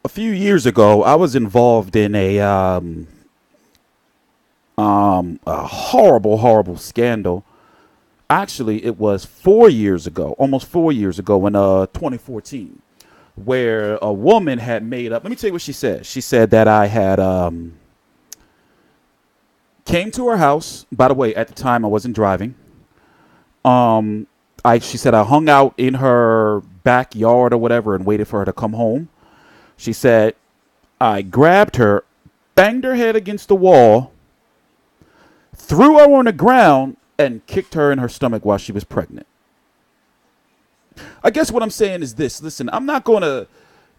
a few years ago, I was involved in a horrible, horrible scandal. Actually, it was 4 years ago, almost 4 years ago, in 2014, where a woman had made up. Let me tell you what she said. She said that I had came to her house. By the way, at the time I wasn't driving. She said I hung out in her backyard or whatever and waited for her to come home. She said I grabbed her, banged her head against the wall, threw her on the ground, and kicked her in her stomach while she was pregnant. I guess what I'm saying is this. Listen, I'm not going to,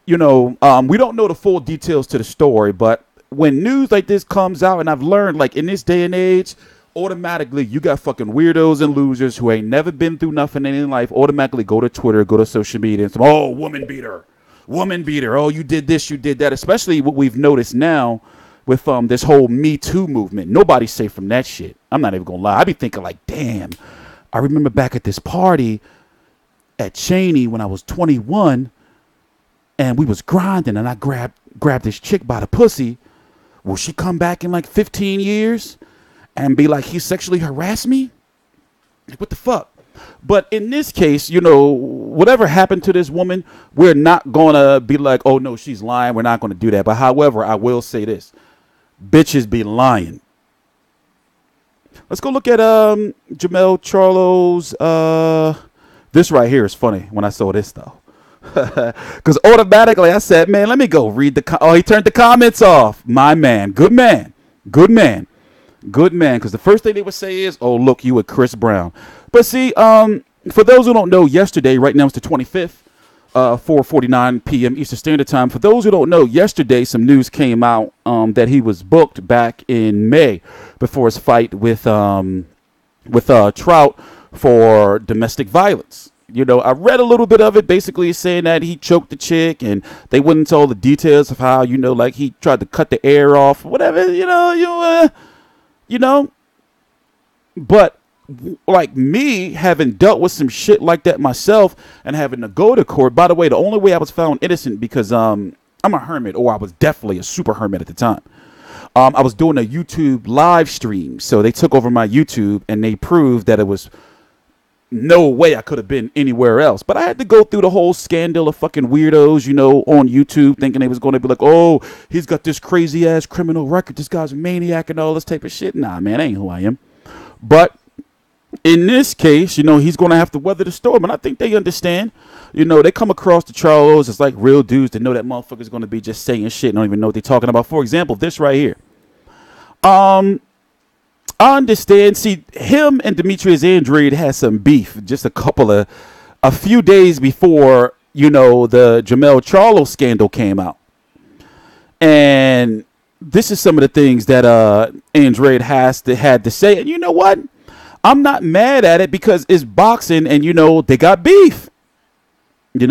we don't know the full details to the story, but when news like this comes out, and I've learned, like, in this day and age, automatically you got fucking weirdos and losers who ain't never been through nothing in life, automatically go to Twitter, go to social media, and say, oh, woman beater. Woman beater. Oh, you did this, you did that. Especially what we've noticed now with this whole Me Too movement. Nobody's safe from that shit. I'm not even gonna lie. I be thinking like, damn, I remember back at this party at Cheney when I was 21 and we was grinding and I grabbed this chick by the pussy. Will she come back in like 15 years and be like, he sexually harassed me? Like, what the fuck? But in this case, whatever happened to this woman, we're not going to be like, oh, no, she's lying. We're not going to do that. But however, I will say this. Bitches be lying. Let's go look at Jermell Charlo's. This right here is funny when I saw this, though. Because automatically I said, man, let me go read oh, he turned the comments off. My man. Good man. Good man. Good man. Because the first thing they would say is, oh, look, you with Chris Brown. But see, for those who don't know, yesterday, right now it's the 25th, 4:49 p.m. Eastern Standard Time. For those who don't know, yesterday some news came out that he was booked back in May before his fight with Trout for domestic violence. I read a little bit of it, basically saying that he choked the chick and they wouldn't tell the details of how, like he tried to cut the air off, whatever, But like me having dealt with some shit like that myself and having to go to court. By the way, the only way I was found innocent because I'm a hermit, or I was definitely a super hermit at the time. I was doing a YouTube live stream. So they took over my YouTube and they proved that it was no way I could have been anywhere else. But I had to go through the whole scandal of fucking weirdos, on YouTube, thinking they was going to be like, oh, he's got this crazy ass criminal record. This guy's a maniac and all this type of shit. Nah, man, that ain't who I am. But in this case, he's going to have to weather the storm. And I think they understand. They come across the Charlos as like real dudes that know that motherfucker's going to be just saying shit and don't even know what they're talking about. For example, this right here. I understand. See, him and Demetrius Andrade had some beef just a few days before, the Jermell Charlo scandal came out. And this is some of the things that Andrade had to say. And you know what? I'm not mad at it because it's boxing and, they got beef. They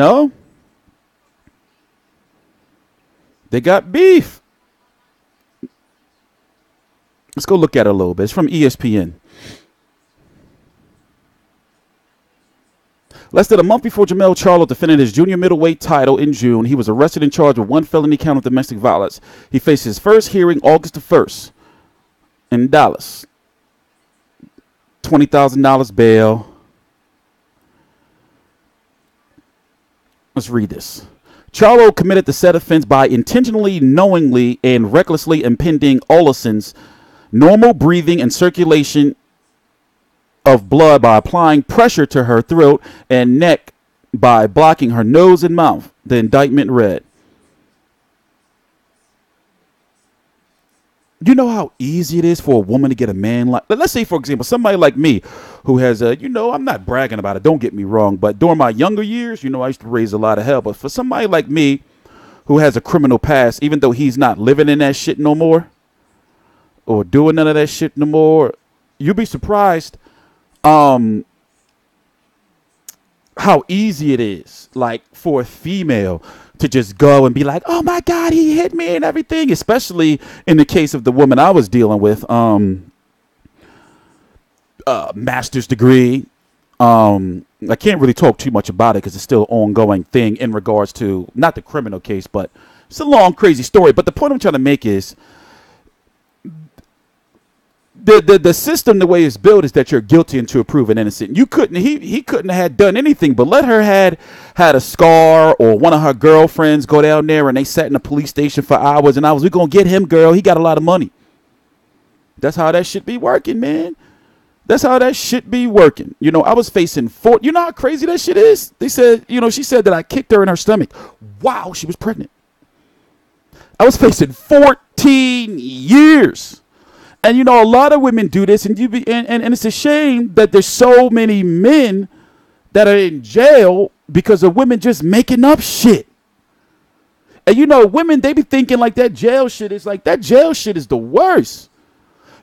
got beef. Let's go look at it a little bit. It's from ESPN. Less than a month before Jermell Charlo defended his junior middleweight title in June, he was arrested and charged with one felony count of domestic violence. He faced his first hearing August the 1st in Dallas. $20,000 bail. Let's read this. Charlo committed the said offense by intentionally, knowingly, and recklessly impeding Olison's normal breathing and circulation of blood by applying pressure to her throat and neck by blocking her nose and mouth, the indictment read. You know how easy it is for a woman to get a man like, let's say, for example, somebody like me who has I'm not bragging about it, don't get me wrong, but during my younger years, I used to raise a lot of hell. But for somebody like me who has a criminal past, even though he's not living in that shit no more or doing none of that shit no more, you'd be surprised how easy it is, like, for a female to just go and be like, oh my God, he hit me and everything, especially in the case of the woman I was dealing with, master's degree, I can't really talk too much about it because it's still an ongoing thing in regards to not the criminal case, but it's a long, crazy story. But the point I'm trying to make is the system, the way it's built, is that you're guilty until proven innocent. You couldn't he couldn't have done anything but let her had a scar, or one of her girlfriends go down there and they sat in the police station for hours and hours. We're gonna get him, girl. He got a lot of money. That's how that shit be working, man. That's how that shit be working. You know, I was facing you know how crazy that shit is? They said, you know, she said that I kicked her in her stomach. Wow, she was pregnant. I was facing 14 years. And, you know, a lot of women do this, and and it's a shame that there's so many men that are in jail because of women just making up shit. And, you know, women, they be thinking like that jail shit is the worst.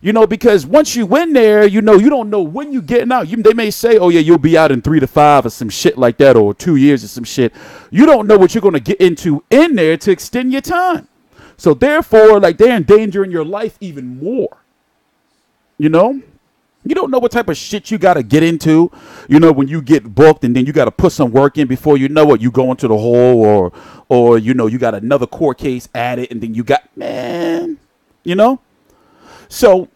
You know, because once you in there, you know, you don't know when you getting out. They may say, oh, yeah, you'll be out in 3 to 5 or some shit like that, or 2 years or some shit. You don't know what you're going to get into in there to extend your time. So therefore, like, they're endangering your life even more. You know, you don't know what type of shit you got to get into, you know, when you get booked, and then you got to put some work in before you know it, you go into the hole, or, you know, you got another court case added, and then you got, man, you know. So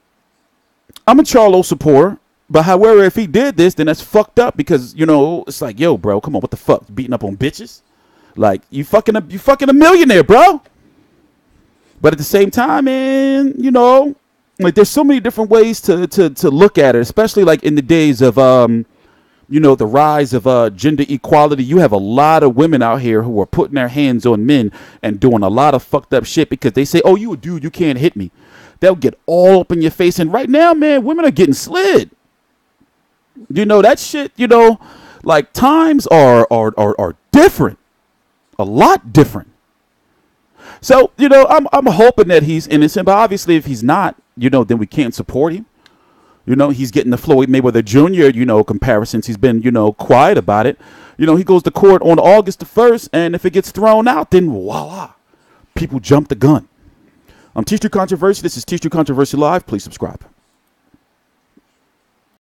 I'm a Charlo supporter, but however, if he did this, then that's fucked up, because, you know, it's like, yo, bro, come on, what the fuck, beating up on bitches? Like, you fucking a millionaire, bro. But at the same time, man, you know, like, there's so many different ways to look at it, especially like in the days of, you know, the rise of gender equality. You have a lot of women out here who are putting their hands on men and doing a lot of fucked up shit because they say, oh, you a dude, you can't hit me. They'll get all up in your face. And right now, man, women are getting slid. You know, that shit, you know, like, times are different, a lot different. So, you know, I'm hoping that he's innocent, but obviously if he's not, you know, then we can't support him. You know, he's getting the Floyd Mayweather Jr., you know, comparisons. He's been, you know, quiet about it. You know, he goes to court on August the 1st, and if it gets thrown out, then voila, people jump the gun. TstreeT Controversy. This is TstreeT Controversy Live. Please subscribe.